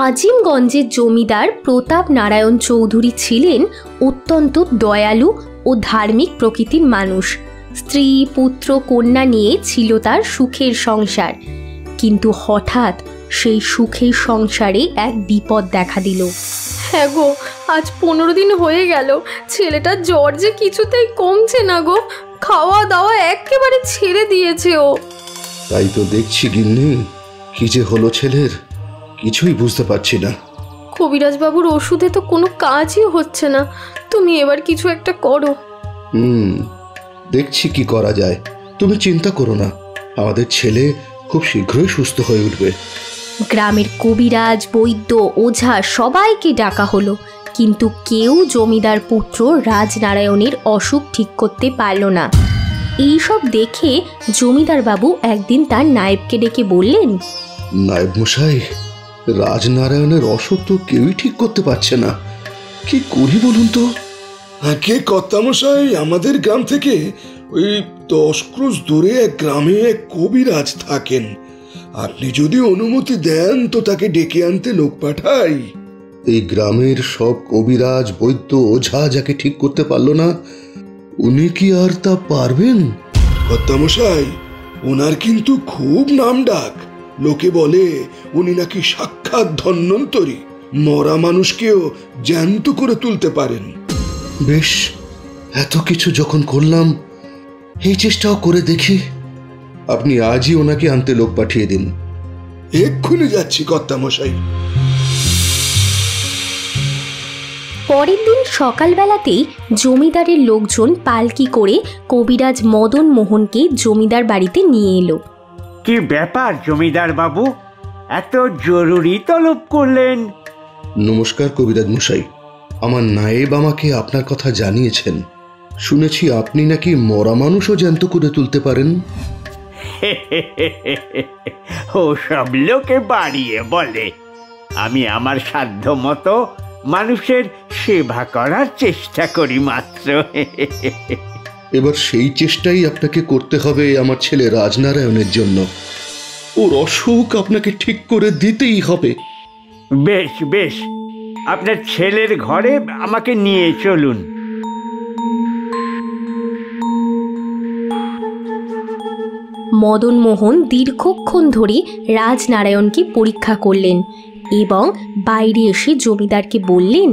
আজিমগঞ্জের জমিদার প্রতাপ নারায়ণ চৌধুরী ছিলেন অত্যন্ত দয়ালু ও ধার্মিক প্রকৃতির মানুষ। স্ত্রী পুত্র কন্যা নিয়ে ছিল তার সুখের সংসার। কিন্তু হঠাৎ সেই সুখের সংসারে এক বিপদ দেখা দিল। হ্যাঁ গো, আজ 15 দিন হয়ে গেল, ছেলেটার জ্বর যে কিছুতেই কমছে না গো। খাওয়া দাওয়া একেবারে ছেড়ে দিয়েছে ও। তাই তো দেখছি গিন্নি, কি যে হলো ছেলের কিছুই বুঝতে পারছি না। কবিরাজ বাবুর ওষুধে তো কোনো কাজই হচ্ছে না, তুমি এবার কিছু একটা করো। দেখছি কি করা যায়। তুমি চিন্তা করো না, আমাদের ছেলে খুব শীঘ্রই সুস্থ হয়ে উঠবে। গ্রামের কবিরাজ, বৈদ্য, ওঝা সবাইকে ডাকা হলো, কিন্তু কেউ জমিদার পুত্র রাজনারায়ণের অসুখ ঠিক করতে পারল না। এইসব দেখে জমিদার বাবু একদিন তার নায়েবকে ডেকে বললেন, নায়েব মশাই, রাজনারায়ণের অসুখ তো কেউই ঠিক করতে পারছে না, কি করি বলুন তো? আগে কর্তামশাই, আমাদের গ্রাম থেকে ওই 10 ক্রোশ দূরে এক গ্রামে এক কবিরাজ থাকেন। আপনি যদি অনুমতি দেন তো তাকে ডেকে আনতে লোক পাঠাই। এই গ্রামের সব কবিরাজ, বৈদ্য, ওঝা যাকে ঠিক করতে পারলো না, উনি কি আর তা পারবেন? কর্তামশাই, ওনার কিন্তু খুব নাম ডাক। লোকে বলে উনি নাকি সাক্ষাৎ ধন্বন্তরী, মরা মানুষকেও জ্যান্ত করে তুলতে পারেন। বেশ, এত কিছু যখন করলাম, এই চেষ্টাও করে দেখি। আপনি আজই ওনাকে আনতে লোক পাঠিয়ে দিন। এক্ষুনি যাচ্ছি কর্তামশাই। পরের দিন সকালবেলাতেই জমিদারের লোকজন পালকি করে কবিরাজ মদন মোহনকে জমিদার বাড়িতে নিয়ে এলো। কি ব্যাপার জমিদার বাবু, এত জরুরি তলব করলেন? নমস্কার কবিরাজ মশাই, আমার নায়েব আমাকে আপনার কথা জানিয়েছেন। শুনেছি আপনি নাকি মরা মানুষও জ্যান্ত করে তুলতে পারেন। ও সব লোকে বাড়িয়ে বলে। আমি আমার সাধ্য মতো মানুষের সেবা করার চেষ্টা করি মাত্র। এবার সেই চেষ্টাই আপনাকে করতে হবে আমার ছেলে রাজনারায়ণের জন্য। ওর অসুখ আপনাকে ঠিক করে দিতেই হবে। বেশ বেশ, আপনার ছেলের ঘরে আমাকে নিয়ে চলুন। মদন মোহন দীর্ঘক্ষণ ধরে রাজনারায়ণকে পরীক্ষা করলেন এবং বাইরে এসে জমিদারকে বললেন,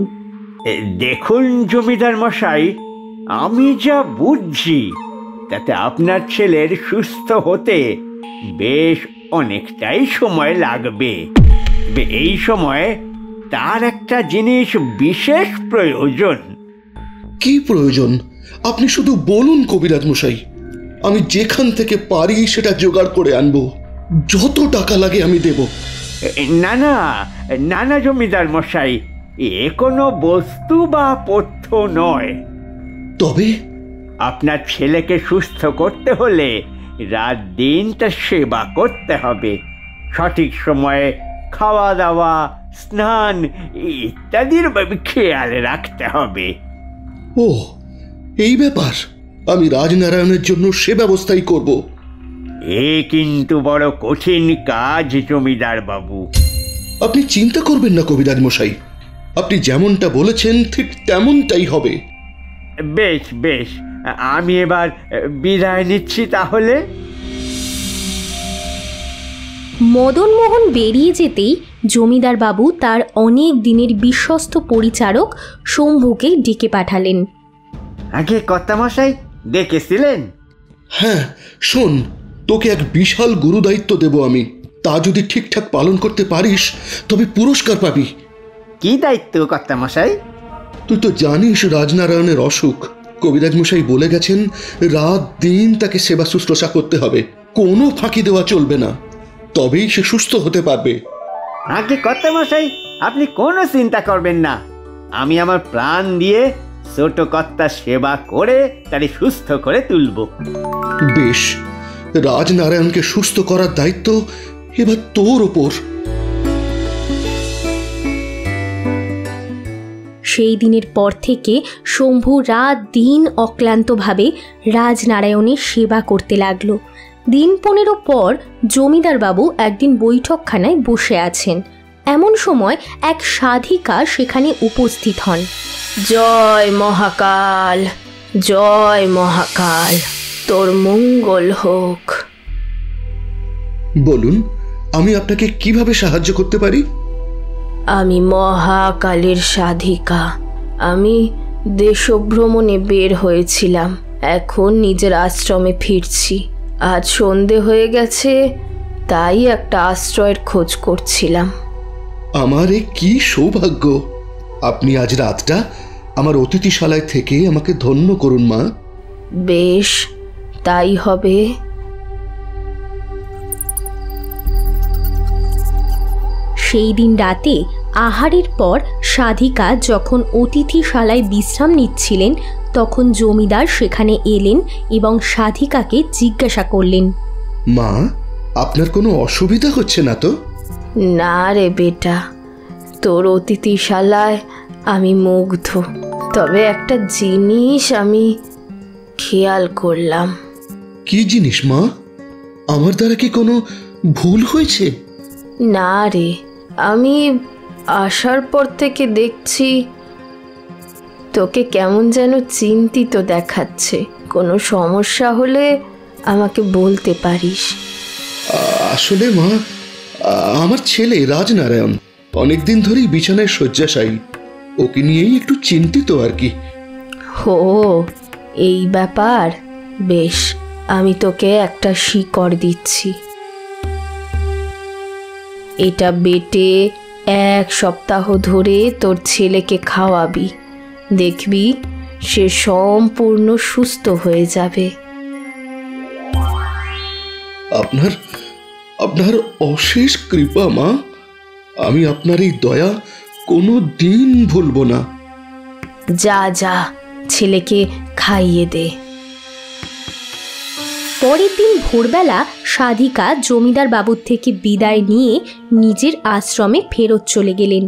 দেখুন জমিদার মশাই, আমি যা বুঝছি তাতে আপনার ছেলের সুস্থ হতে বেশ অনেকটাই সময় লাগবে। এই সময় তার একটা জিনিস বিশেষ প্রয়োজন। কি প্রয়োজন আপনি শুধু বলুন কবিরাজ মশাই, আমি যেখান থেকে পারি সেটা জোগাড় করে আনবো। যত টাকা লাগে আমি দেব। না না না না জমিদার মশাই, এ কোনো বস্তু বা পথ্য নয়। তবে আপনার ছেলেকে সুস্থ করতে হলে রাত দিন তার সেবা করতে হবে। সঠিক সময়ে খাওয়া দাওয়া, স্নান ইত্যাদির খেয়াল রাখতে হবে। ও, এই ব্যাপার। আমি রাজনারায়ণের জন্য সে ব্যবস্থাই করব। এ কিন্তু বড় কঠিন কাজ জমিদার বাবু। আপনি চিন্তা করবেন না কবিরাজ মশাই, আপনি যেমনটা বলেছেন ঠিক তেমনটাই হবে। বেশ বেশ, আমি এবার বিদায় নিচ্ছি তাহলে। মদন মোহন বেরিয়ে যেতেই জমিদার বাবু তার অনেক দিনের বিশ্বস্ত পরিচারক শম্ভুকে ডেকে পাঠালেন। আগে কর্তামশাই ডেকেছিলেন? হ্যাঁ, শোন, তোকে এক বিশাল গুরুদায়িত্ব দেব আমি। তা যদি ঠিকঠাক পালন করতে পারিস তবে পুরস্কার পাবি। কি দায়িত্ব কর্তামশাই? তুই তো জানিস রাজনারায়ণের অসুখ। কবিরাজ মশাই বলে গেছেন রাত দিন তাকে সেবা শুশ্রূষা করতে হবে, কোনো ফাঁকি দেওয়া চলবে না, তবেই সে সুস্থ হতে পারবে। আগে কর্তামশাই, আপনি কোনো চিন্তা করবেন না। আমি আমার প্রাণ দিয়ে ছোট কর্তার সেবা করে তাকে সুস্থ করে তুলব। বেশ, রাজনারায়ণকে সুস্থ করার দায়িত্ব এবার তোর ওপর। সেই দিনের পর থেকে শম্ভু রাত দিন অক্লান্তভাবে রাজনারায়ণের সেবা করতে লাগলো। দিন 15 পর জমিদার বাবু একদিন বৈঠকখানায় বসে আছেন। এমন সময় এক সাধিকা সেখানে উপস্থিত হন। জয় মহাকাল, জয় মহাকাল, তোর মঙ্গল হোক। বলুন, আমি আপনাকে কিভাবে সাহায্য করতে পারি? আমি মহাকালের সাধিকা। আমি দেশভ্রমণে বের হয়েছিলাম, এখন নিজের আশ্রমে ফিরছি। আজ সন্ধে হয়ে গেছে, তাই একটা আশ্রয়ের খোঁজ করছিলাম। আমার এ কি সৌভাগ্য! আপনি আজ রাতটা আমার অতিথিশালায় থেকে আমাকে ধন্য করুন মা। বেশ, তাই হবে। সেই দিন রাতে আহারের পর সাধিকা যখন অতিথিশালায় বিশ্রাম নিচ্ছিলেন, তখন জমিদার সেখানে এলেন এবং সাধিকাকে জিজ্ঞাসা করলেন, মা, আপনার কোনো অসুবিধা হচ্ছে না তো? না রে বেটা, তোর অতিথিশালায় আমি মুগ্ধ। তবে একটা জিনিস আমি খেয়াল করলাম। কি জিনিস মা? আমার দ্বারা কি কোনো ভুল হয়েছে? না রে, আমি আসার পর থেকে দেখছি তোকে কেমন যেন চিন্তিত দেখাচ্ছে। কোনো সমস্যা হলে আমাকে বলতে পারিস। আসলে মা, আমার ছেলে রাজনারায়ণ অনেকদিন ধরেই বিছানায় শয্যাশায়ী। ওকে নিয়েই একটু চিন্তিত আর কি। ও, এই ব্যাপার। বেশ, আমি তোকে একটা শিকড় দিচ্ছি। এটা বেটে 1 সপ্তাহ ধরে তোর ছেলেকে খাওয়াবি। দেখবি সে সম্পূর্ণ সুস্থ হয়ে যাবে। আপনার আপনার অশেষ কৃপা মা। আমি আপনার এই দয়া কোনো দিন ভুলবো না। যা যা, ছেলেকে খাইয়ে দে। পরের দিন ভোরবেলা সাধিকা জমিদার বাবুর থেকে বিদায় নিয়ে নিজের আশ্রমে ফেরত চলে গেলেন।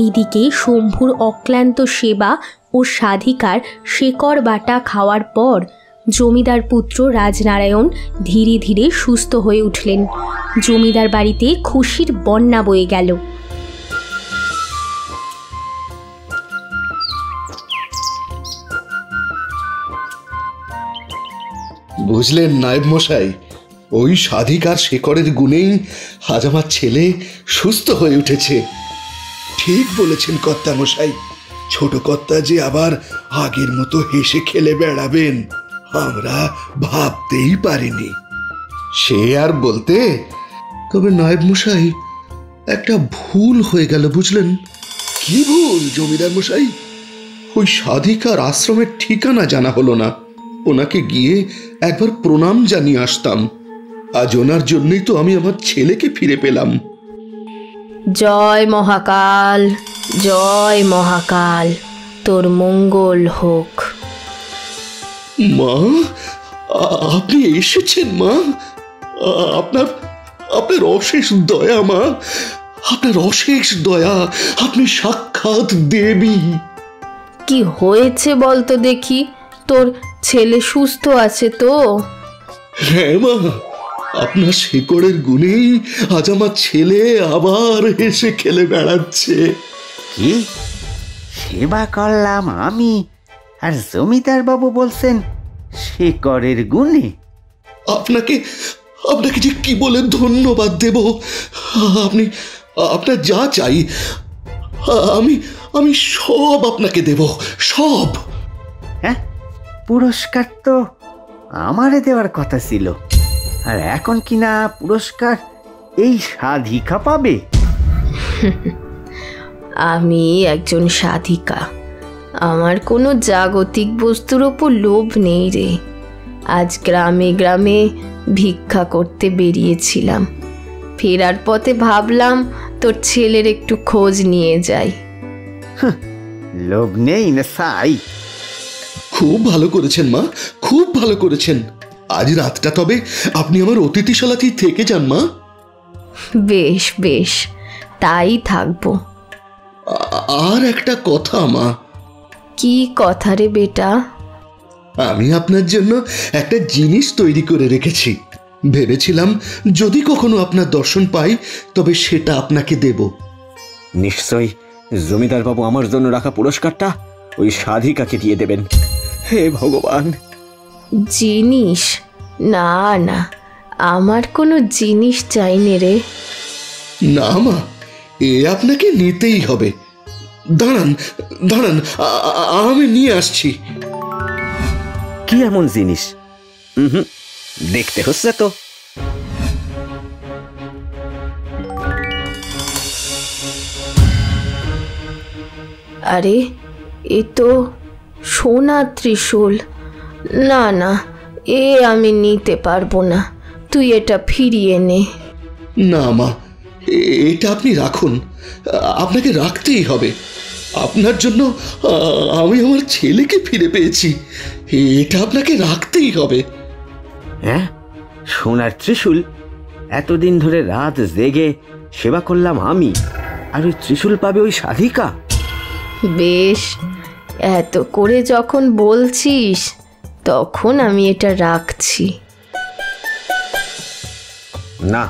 এইদিকে শম্ভুর অক্লান্ত সেবা ও সাধিকার শেকড় বাটা খাওয়ার পর জমিদার পুত্র রাজনারায়ণ ধীরে ধীরে সুস্থ হয়ে উঠলেন। জমিদার বাড়িতে খুশির বন্যা বয়ে গেল। বুঝলেন নায়েব মশাই, ওই সাধিকার শেকড়ের গুণেই আজ আমার ছেলে সুস্থ হয়ে উঠেছে। ঠিক বলেছেন কর্তামশাই। ছোট কর্তা যে আবার আগের মতো হেসে খেলে বেড়াবেন আমরা ভাবতেই পারিনি। সে আর বলতে। তবে নায়েব মশাই, একটা ভুল হয়ে গেল বুঝলেন। কি ভুল জমিদার মশাই? ওই সাধিকার আশ্রমের ঠিকানা জানা হলো না। ওনাকে গিয়ে একবার প্রণাম জানিয়ে আসতাম। আজ ওনার জন্যই তো আমি আমার ছেলেকে ফিরে পেলাম। জয় মহাকাল, জয় মহাকাল, তোর মঙ্গল হোক। মা, আপনি এসেছেন মা? আপনার আপনার অশেষ দয়া মা, আপনার অশেষ দয়া। আপনি সাক্ষাৎ দেবী। কি হয়েছে বলতো দেখি? তোর ছেলে সুস্থ আছে তো? হ্যাঁ মা, আপনার শেকড়ের গুণেই আজ আমার ছেলে আবার হেসে খেলে বেড়াচ্ছে। কি সেবা করলাম আমি, আর জমিদার বাবু বলছেন শেকড়ের গুণে? আপনাকে আপনাকে যে কি বলে ধন্যবাদ দেব। আপনি আপনার যা চাই আমি আমি সব আপনাকে দেব, সব। হ্যাঁ, পুরস্কার তো আমারে দেওয়ার কথা ছিল, আর এখন কিনা পুরস্কার এই সাধিকা পাবে? আমি একজন সাধিকা, আমার কোনো জাগতিক বস্তুর ওপর লোভ নেই রে। আজ গ্রামে গ্রামে ভিক্ষা করতে বেরিয়েছিলাম, ফেরার পথে ভাবলাম তোর ছেলের একটু খোঁজ নিয়ে যাই। লোভ নেই না সাই? খুব ভালো করেছেন মা, খুব ভালো করেছেন। আজ রাতটা তবে আপনি আমার অতিথিশালাতেই থেকে যান মা। বেশ বেশ, তাই থাকবো। আর একটা কথা মা। কি কথা রে বেটা? আমি আপনার জন্য একটা জিনিস তৈরি করে রেখেছি। ভেবেছিলাম যদি কখনো আপনার দর্শন পাই তবে সেটা আপনাকে দেব। নিশ্চয়ই জমিদার বাবু আমার জন্য রাখা পুরস্কারটা ওই সাধিকাকে দিয়ে দেবেন। হে ভগবান। জিনিস? না না, আমার কোনো জিনিস চাইনি রে। না মা, এ আপনাকে নিতেই হবে। দাঁড়ান দাঁড়ান, আমি নিয়ে আসছি। কি এমন জিনিস? দেখতে হচ্ছে তো। আরে, এ তো সোনার ত্রিশূল। না না, এ আমি নিতে পারবো না, তুই এটা ফিরিয়ে নে। না মা, এটা আপনি রাখুন, আপনাকে রাখতেই হবে। আপনার জন্য আমি আমার ছেলেকে ফিরে পেয়েছি, এটা আপনাকে রাখতেই হবে। হ্যাঁ, সোনার ত্রিশূল? এতদিন ধরে রাত জেগে সেবা করলাম আমি, আর ওই ত্রিশূল পাবে ওই সাধিকা? বেশ, এত করে যখন বলছিস তখন আমি এটা রাখছি। না,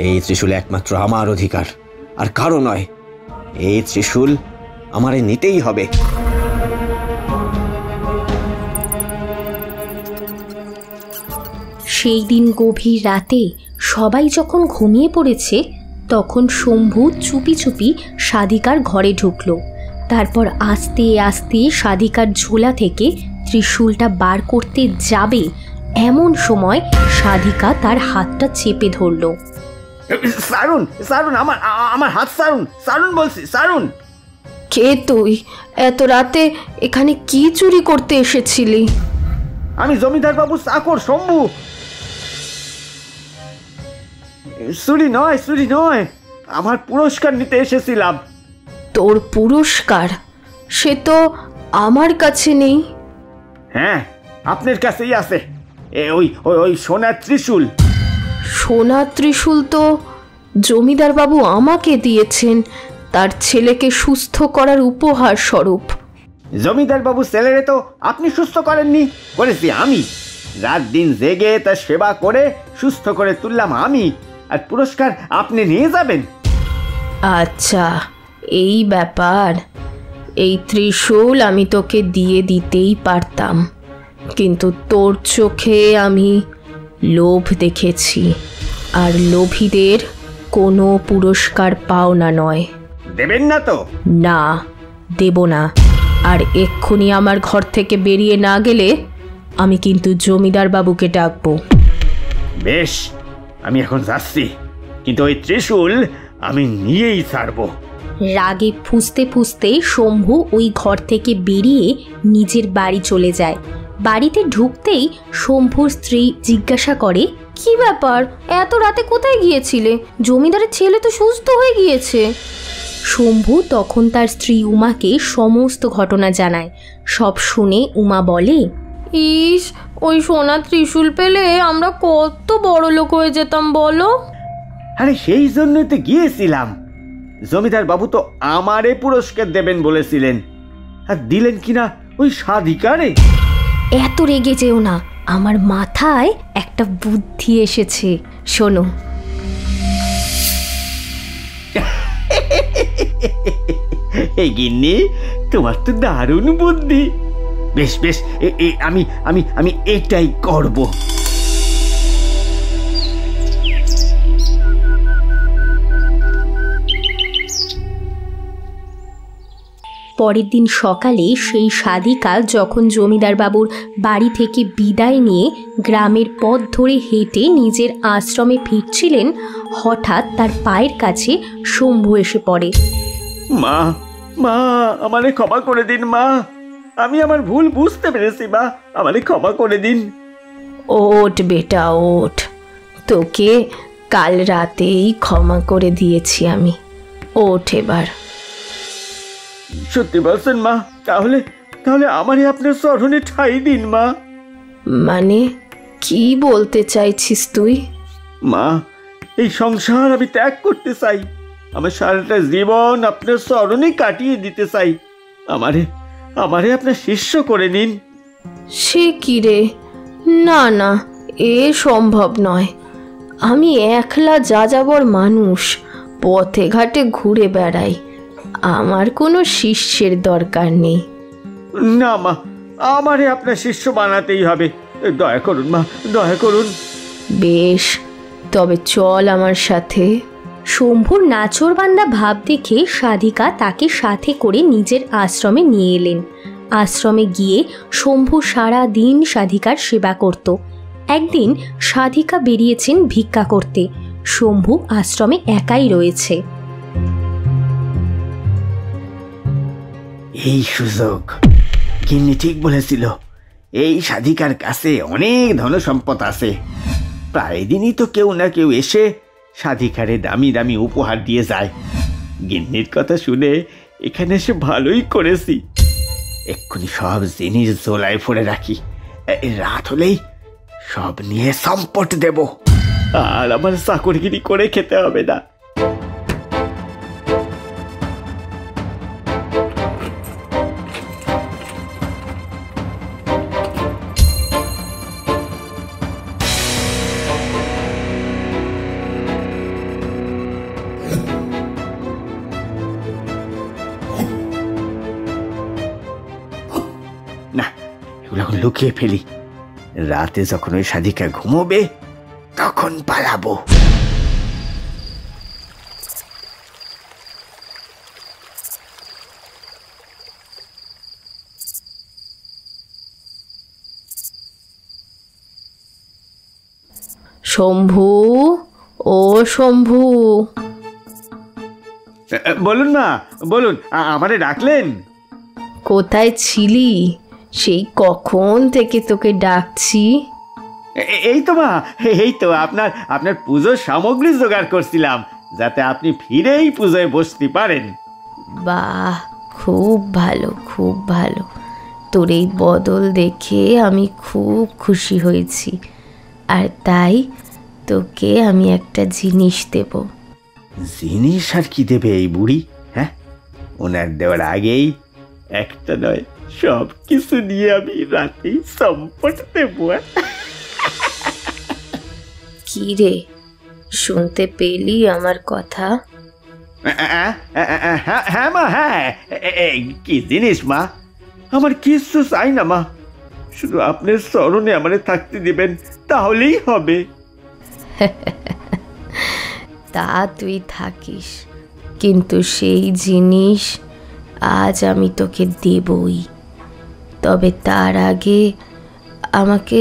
এই ত্রিশূল একমাত্র আমার অধিকার, আর কারো নয়। এই ত্রিশূল আমারে নিতেই হবে। সেই দিন গভীর রাতে সবাই যখন ঘুমিয়ে পড়েছে তখন শম্ভু চুপি চুপি সাধিকার ঘরে ঢুকল। তারপর আস্তে আস্তে সাধিকার ঝোলা থেকে ত্রিশূলটা বার করতে যাবে এমন সময় সাধিকা তার হাতটা চেপে ধরল। সারুন, সারুন, আমার হাত সারুন, সারুন বলছি, সারুন। কে তুই? এত রাতে এখানে কি চুরি করতে এসেছিলি? আমি জমিদার বাবু চাকর শম্ভু। চুরি নয়, চুরি নয়, আমার পুরস্কার নিতে এসেছিলাম। তোর পুরস্কার? সে তো আমার কাছে নেই। হ্যাঁ, আপনার কাছেই আছে, ওই ওই ওই সোনার ত্রিশূল। সোনার ত্রিশূল তো জমিদার বাবু আমাকে দিয়েছেন তার ছেলেকে সুস্থ করার উপহার স্বরূপ। জমিদার বাবু ছেলেরে তো আপনি সুস্থ করেননি, করেছি আমি। রাত দিন জেগে তার সেবা করে সুস্থ করে তুললাম আমি, আর পুরস্কার আপনি নিয়ে যাবেন। আচ্ছা, এই ব্যাপার। এই ত্রিশূল আমি তোকে দিয়ে দিতেই পারতাম, কিন্তু তোর চোখে আমি লোভ দেখেছি, আর লোভীদের কোনো পুরস্কার পাওনা নয়। দেবেন না তো? না, দেব না। আর এক্ষুনি আমার ঘর থেকে বেরিয়ে না গেলে আমি কিন্তু জমিদার বাবুকে ডাকবো। বেশ, আমি এখন যাচ্ছি, কিন্তু ওই ত্রিশূল আমি নিয়েই ছাড়বো। রাগে ফুঁসতে ফুঁসতে শম্ভু ওই ঘর থেকে বেরিয়ে নিজের বাড়ি চলে যায়। বাড়িতে ঢুকতেই শম্ভুর স্ত্রী জিজ্ঞাসা করে, কি ব্যাপার, এত রাতে কোথায় গিয়েছিলে? জমিদারের ছেলে তো সুস্থ হয়ে গিয়েছে। শম্ভু তখন তার স্ত্রী উমাকে সমস্ত ঘটনা জানায়। সব শুনে উমা বলে, ইস, ওই সোনার ত্রিশূল পেলে আমরা কত বড় লোক হয়ে যেতাম বলো। আরে সেই জন্যই তো গিয়েছিলাম। জমিদার বাবু তো আমারে পুরস্কার দেবেন বলেছিলেন, আর দিলেন কিনা ওই সাধিকারে। এত রেগে যেও না, আমার মাথায় একটা বুদ্ধি এসেছে, শোনো। এই গিন্নি, তোমার তো দারুণ বুদ্ধি। বেশ বেশ, আমি আমি আমি এটাই করব। পরের দিন সকালে সেই সাধিকা যখন জমিদার বাবুর বাড়ি থেকে বিদায় নিয়ে গ্রামের পথ ধরে হেঁটে নিজের আশ্রমে ফিরছিলেন, হঠাৎ তার পায়ের কাছে শম্ভু এসে পড়ে। মা, মা, আমারে ক্ষমা করে দিন মা, আমি আমার ভুল বুঝতে পেরেছি মা, আমারে ক্ষমা করে দিন। ওঠ বেটা, ওঠ। তোকে কাল রাতেই ক্ষমা করে দিয়েছি আমি। ওঠ এবার। সত্যি বলছেন মা? তাহলে তাহলে আমারে আপনার চরণে ঠাঁই দিন মা। মানে কি বলতে চাইছিস তুই? মা, এই সংসার আমি ত্যাগ করতে চাই, আমার সারাটা জীবন আপনার চরণে কাটিয়ে দিতে চাই। আমারে আমারে আপনার শিষ্য করে নিন। সে কি রে? না না, এ সম্ভব নয়। আমি একলা যাযাবর মানুষ, পথে ঘাটে ঘুরে বেড়াই। আমার কোনো শিষ্যের দরকার নেই। না মা, আমারে আপনার শিষ্য বানাতেই হবে। দয়া করুন মা, দয়া করুন। বেশ, তবে চল আমার সাথে। শম্ভুর নাছোড়বান্দা ভাব দেখে সাধিকা তাকে সাথে করে নিজের আশ্রমে নিয়ে এলেন। আশ্রমে গিয়ে শম্ভু সারা দিন সাধিকার সেবা করত। একদিন সাধিকা বেরিয়েছেন ভিক্ষা করতে। শম্ভু আশ্রমে একাই রয়েছে। এই সুযোগ, গিন্নি ঠিক বলেছিল। এই সাধিকার কাছে অনেক ধনসম্পদ আছে। প্রায় দিনই তো কেউ না কেউ এসে সাধিকারে দামি দামি উপহার দিয়ে যায়। গিন্নির কথা শুনে এখানে এসে ভালোই করেছি। এক্ষুনি সব জিনিস জোলায় ভরে রাখি। রাত হলেই সব নিয়ে সম্পট দেব, আর আমার চাকরগিরি করে খেতে হবে না। না, এগুলো এখন লুকিয়ে ফেলি। রাতে যখন ওই সাধিকা ঘুমোবে তখন পালাবো। শম্ভু, ও শম্ভু। বলুন না, বলুন, আমারে ডাকলেন? কোথায় ছিলি? সেই কখন থেকে তোকে ডাকছি। এই তো মা, এই তো আপনার পুজোর সামগ্রী জোগাড় করছিলাম, যাতে আপনি ফিরেই পুজোয় বসতে পারেন। বাহ, খুব ভালো, খুব ভালো। তোর এই বদল দেখে আমি খুব খুশি হয়েছি, আর তাই তোকে আমি একটা জিনিস দেব। জিনিস আর কি দেবে এই বুড়ি? হ্যাঁ, ওনার দেওয়ার আগেই একটা নয় সব কিছু নিয়ে আমি রাতেই সম্পট দেব। কি রে, শুনতে পেলি আমার কথা? হ্যাঁ মা, হ্যাঁ। কি জিনিস মা? আমার কিছু চাই না মা, শুধু আপনার স্মরণে আমারে থাকতে দিবেন, তাহলেই হবে। তা তুই থাকিস, কিন্তু সেই জিনিস আজ আমি তোকে দেবই। তবে তার আগে আমাকে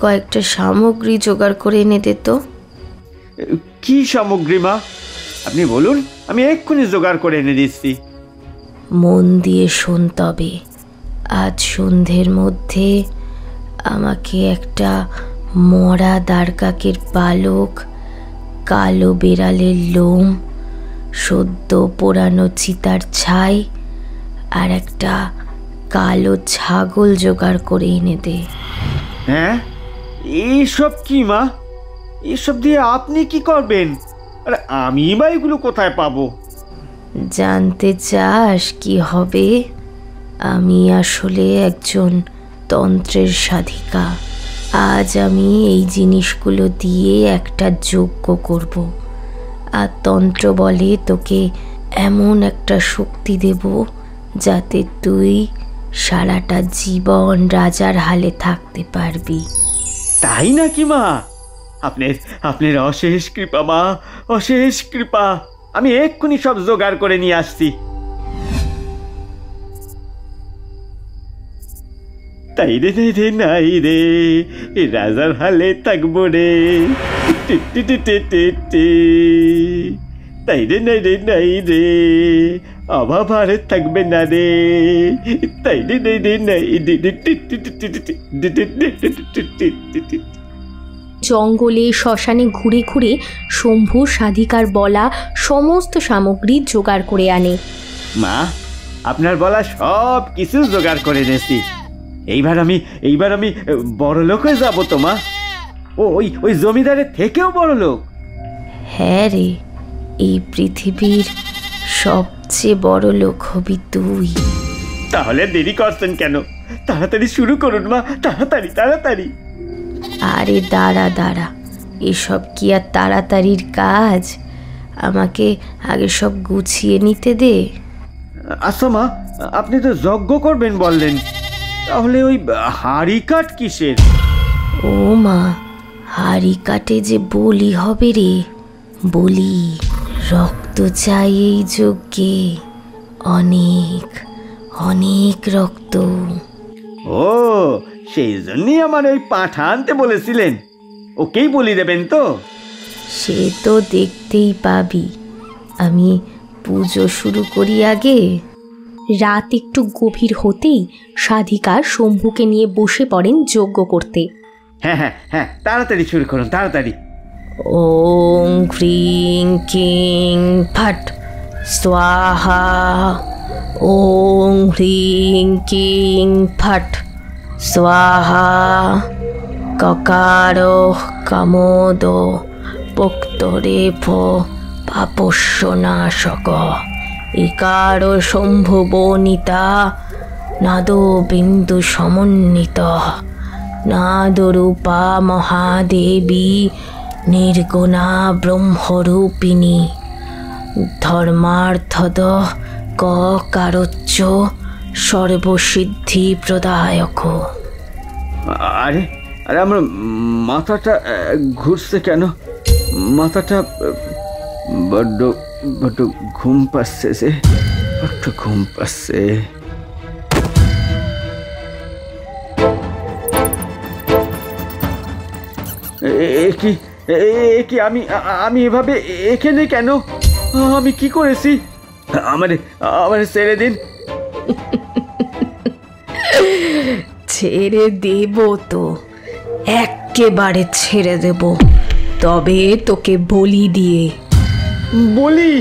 কয়েকটা সামগ্রী জোগাড় করে এনে দে তো। কি সামগ্রী মা? আপনি বলুন, আমি এক্ষুনি জোগাড় করে এনে দিচ্ছি। মন দিয়ে শোন তবে। আজ সন্ধ্যের মধ্যে আমাকে একটা মরা দ্বারকাকের পালক, কালো বেড়ালের লোম, সদ্য পোড়ানো চিতার ছাই আর একটা কালো ছাগল জোগাড় করে এনে দে। হ্যাঁ, এইসব কি মা? এসব দিয়ে আপনি কি করবেন? আরে আমি বা এগুলো কোথায় পাবো? জানতে চাস কি হবে? আমি আসলে একজন তন্ত্রের সাধিকা। আজ আমি এই জিনিসগুলো দিয়ে একটা যজ্ঞ করব, আর তন্ত্র বলে তোকে এমন একটা শক্তি দেব যাতে তুই সারাটা জীবন রাজার হালে থাকতে পারবি। তাই নাকি মা? আপনার অশেষ কৃপা মা, অশেষ কৃপা। আমি এক্ষুনি সব জোগাড় করে নিয়ে আসছি। তাই রে নাই রে নাই রে, রাজার হালে থাকবো রে। তাই রে নাই রে নাই রে, অভাব আর থাকবে না রে। তাই রে নাই রে নাই। জঙ্গলে শ্মশানে ঘুরে ঘুরে শম্ভু সাধিকার বলা সমস্ত সামগ্রী জোগাড় করে আনে। মা, আপনার বলা সব কিছু জোগাড় করে এনেছি। এইবার আমি বড় লোক হয়ে যাবো তো মা। ওই জমিদারের থেকেও বড় লোক। হ্যাঁ রে, এই পৃথিবীর সবচেয়ে বড় লোক হবি তুই। তাহলে দেরি করছেন কেন? তাড়াতাড়ি শুরু করুন মা, তাড়াতাড়ি তাড়াতাড়ি। আরে দাঁড়া দাঁড়া, এসব কি আর তাড়াতাড়ির কাজ? আমাকে আগে সব গুছিয়ে নিতে দে। আচ্ছা মা, আপনি তো যজ্ঞ করবেন বললেন, তাহলে ওই হাঁড়ি কাঠ কিসের? ও মা, হাঁড়ি কাটে যে বলি হবে রে, বলি। রক্ত চাই এই যজ্ঞে, অনেক অনেক রক্ত। ও, সেই জন্যই আমার ওই পাঁঠা আনতে বলেছিলেন। ওকেই বলি দেবেন তো? সে তো দেখতেই পাবি। আমি পুজো শুরু করি আগে। রাত একটু গভীর হতেই সাধিকা শম্ভুকে নিয়ে বসে পড়েন যজ্ঞ করতে। হ্যাঁ হ্যাঁ হ্যাঁ, তাড়াতাড়ি শুরু করুন, তাড়াতাড়ি। ওং ক্রিং কিং ফট স্বাহা, ওং হ্রিং কিং ফট স্বাহা। ককার কামোদ পোক্তরেফ পাপস্যনাশক। ইকার শম্ভুবনিতা নাদো বিন্দু সমন্বিত। নাদরূপা মহাদেবী নির্গুণা ব্রহ্মরূপিণী। ধর্মার্থদ ককারোচ্চ সর্বসিদ্ধি প্রদায়ক। আরে আরে, আমার মাথাটা ঘুরছে কেন? মাথাটা বড্ড বড্ড ঘুম পাচ্ছে, যে বড্ড ঘুম পাচ্ছে। কি আমি আমি এভাবে এখানে কেন? আমি কি করেছি? আমারে আমারে ছেড়ে দিন। ছেড়ে দেব তো, একেবারে ছেড়ে দেব, তবে তোকে বলি দিয়ে। বলি?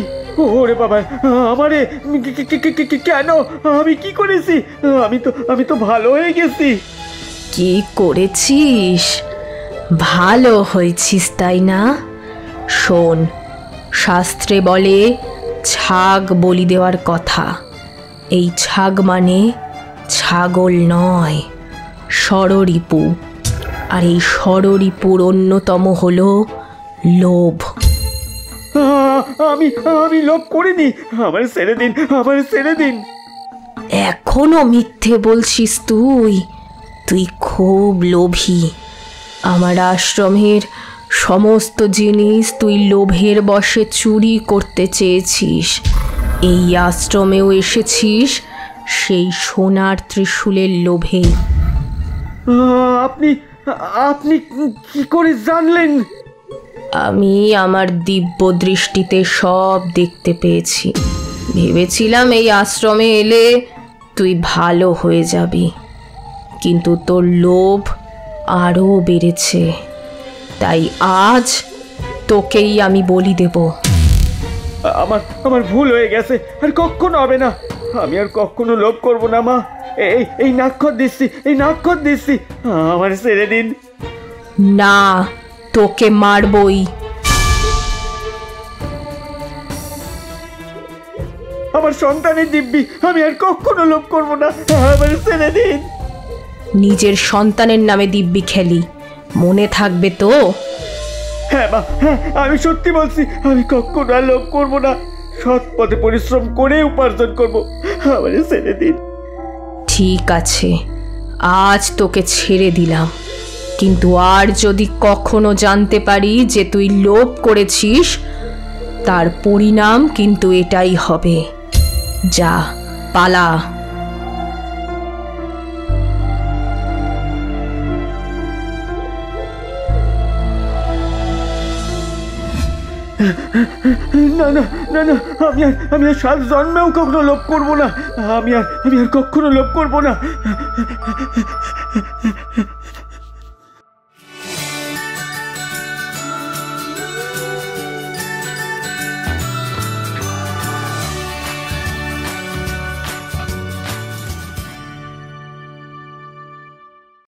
ওরে বাবা, আমারে কেন? আমি কি করেছি? আমি তো ভালো হয়ে গেছি। কি করেছিস? ভালো হয়েছিস তাই না? শোন, শাস্ত্রে বলে ছাগ বলি দেওয়ার কথা। এই ছাগ মানে ছাগল নয়, ষড়রিপু। আর এই ষড়রিপুর অন্যতম হলো লোভ। আমি লোভ করিনি, আমার ছেড়ে দিন, আমার ছেড়ে দিন। এখনো মিথ্যে বলছিস তুই? তুই খুব লোভী। আমার আশ্রমের সমস্ত জিনিস তুই লোভের বশে চুরি করতে চেয়েছিস। এই আশ্রমেও এসেছিস সেই সোনার ত্রিশূলের লোভে। আপনি আপনি কি করে জানলেন? আমি আমার দিব্য দৃষ্টিতে সব দেখতে পেয়েছি। ভেবেছিলাম এই আশ্রমে এলে তুই ভালো হয়ে যাবি, কিন্তু তোর লোভ আরও বেড়েছে। তাই আজ তোকেই আমি বলি দেব। আমার ভুল হয়ে গেছে, আর কখনো হবে না। আমি আর কখনো লোভ করব না মা। এই নাক্ষর দিচ্ছি, এই নাক্ষর দিচ্ছি, আমার ছেড়ে দিন। না, তোকে মারবই। আমার সন্তানের দিব্যি, আমি আর কখনো লোভ করব না, আমার ছেড়ে দিন। নিজের সন্তানের নামে দিব্যি খেলি, মনে থাকবে তো? হ্যাঁ মা, হ্যাঁ, আমি সত্যি বলছি, আমি কখনো আর লোভ করব না। সৎ পথে পরিশ্রম করে উপার্জন করব, আমার ছেড়ে দিন। ঠিক আছে, আজ তোকে ছেড়ে দিলাম, কিন্তু আর যদি কখনো জানতে পারি যে তুই লোভ করেছিস, তার পরিণাম কিন্তু এটাই হবে। যা, পালা। না না না না, আমি আর সাত জন্মেও কখনো লোভ করবো না। আমি আর কখনো লোভ করবো না।